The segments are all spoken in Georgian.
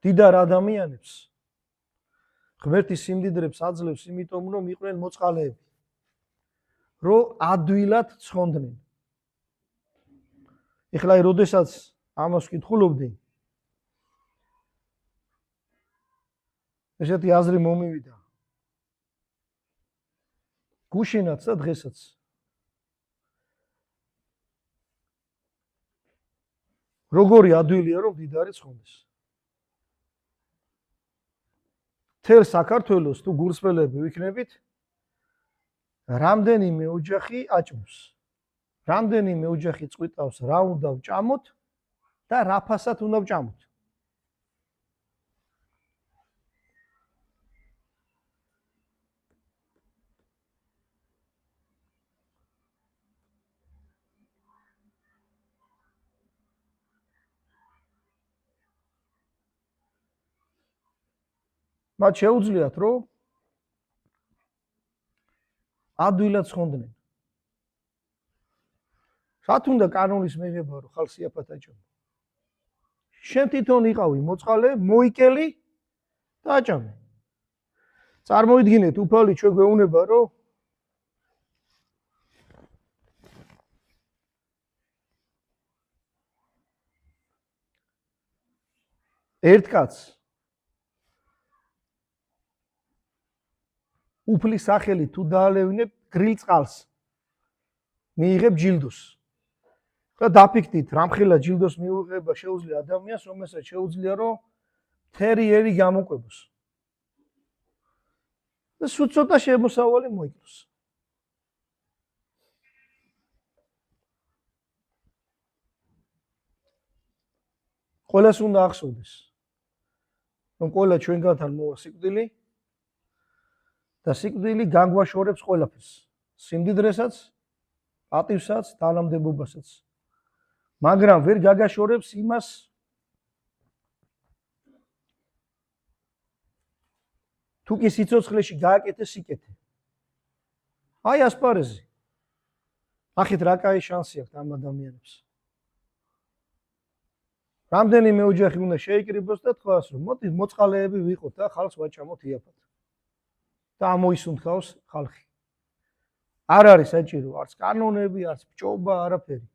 დიდარ ადამიანებს ღმერთის სიმდიდრებს აძლევს, იმიტომ რომ იყვნენ მოწყალეები, რომ ადვილად ცხონდნენ. ეხლა როდესაც ამას ვკითხულობდი, ესეთი აზრი მომივიდა. გუშინაც და დღესაც. როგორი ადვილია, რომ დიდარი ცხონდეს. თელ საქართველოს თუ გულსროლები ვიქნებით, რამდენიმე ოჯახი აჭმოს. რამდენიმე ოჯახი წვიტავს, რა უნდა ვჭამოთ და რა ფასად უნდა ვჭამოთ. მათ შეუძლიათ, რომ ადვილად ცხონდნენ. რათ უნდა კანონის მიღება, რომ ხალხს იაფად აჭამო? შენ თვითონ იყავი მოწყალე, მოიკელი და აჭამე. წარმოიდგინეთ, უფალი ჩვენ გვეუბნება, რომ ერთ კაცს უფლის სახელი თუ დაალევინებ გრილ წყალს, მიიღებ ჯილდოს. და დაფიქრდით, რამხელა ჯილდოს მიუღება შეუძლია ადამიანს, რომელსაც შეუძლია, რომ თერიერი გამოკვებოს. და სულ ცოტა შემოსავალი მოიკლოს. ყველას უნდა ახსოვდეს, რომ ყველა ჩვენგანთან მოვა სიკვდილი და სიკვდილი განგვაშორებს ყველაფერს. სიმდიდრესაც, პატივსაც, თანამდებობასაც. მაგრამ ვერ გაგაშორებს იმას, თუ კი სიცოცხლეში გააკეთე სიკეთე. აი ასპარეზი. ნახეთ რა კაი შანსი აქვს ამ ადამიანებს. რამდენიმე ოჯახი უნდა შეიკრიბოს და თქვას, რომ მოდი მოწყალეები ვიყოთ და ხალხს ვაჭამოთ იაფად. და ამოისუნთქავს ხალხი. არ არის საჭირო არც კანონები, არც ბჭობა, არაფერი.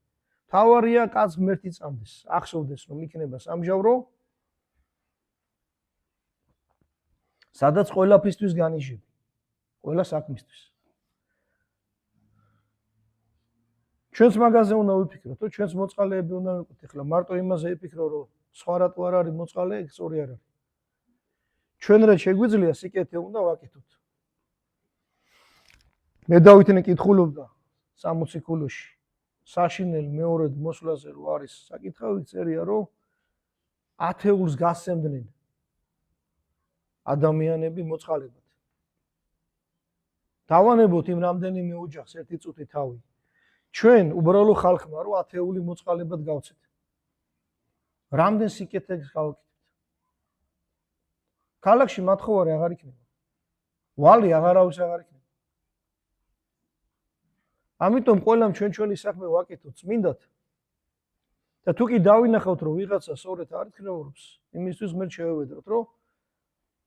თავარია კაც ღმერთი წამდეს, ახსოვდეს რომ იქნება სამჟავრო, სადაც ყველაფრისთვის განიშები, ყველა საქმისთვის. ჩვენს მაგაზე უნდა ვიფიქროთ, რომ ჩვენს მოწყალეები უნდა ვიყოთ. ეხლა მარტო იმაზე ვიფიქრო, რომ სხვა რატო არ არის მოწყალე, ეგ სწორი არ არის. ჩვენ რა შეგვიძლია სიკეთე უნდა ვაკეთოთ. მე დავითნე კითხულობდა 60 ქულოში. საშინელ მეორედ მოსვლაზე რო არის საკითხავი, წერია, რომ ათეულს გასცემდნენ ადამიანები მოწყალებად. დავანებოთ იმ რამდენიმე ოჯახს ერთი წუთი თავი. ჩვენ უბრალო ხალხმა რო ათეული მოწყალებად გავცეთ. რამდენ სიკეთეს გავაკეთეთ. ქალაქში მათხოვარი აღარ იქნება. ვალი აღარავის აღარ იქნება. ამიტომ ყველამ ჩვენი საქმე ვაკეთოთ წმინდად. და თუ კი დავინახავთ, რომ ვიღაცა სწორედ არ ითქმეურობს, იმისთვის ღმერთ შევევედროთ, რომ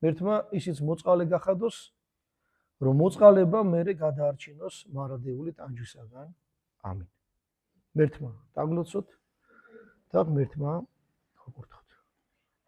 ღმერთმა ისიც მოწყალე გახადოს, რომ მოწყალება მერე გადაარჩინოს მარადეული ტანჯვისაგან. ამინ. ღმერთმა დაგლოცოთ და ღმერთმა გაგურთოთ.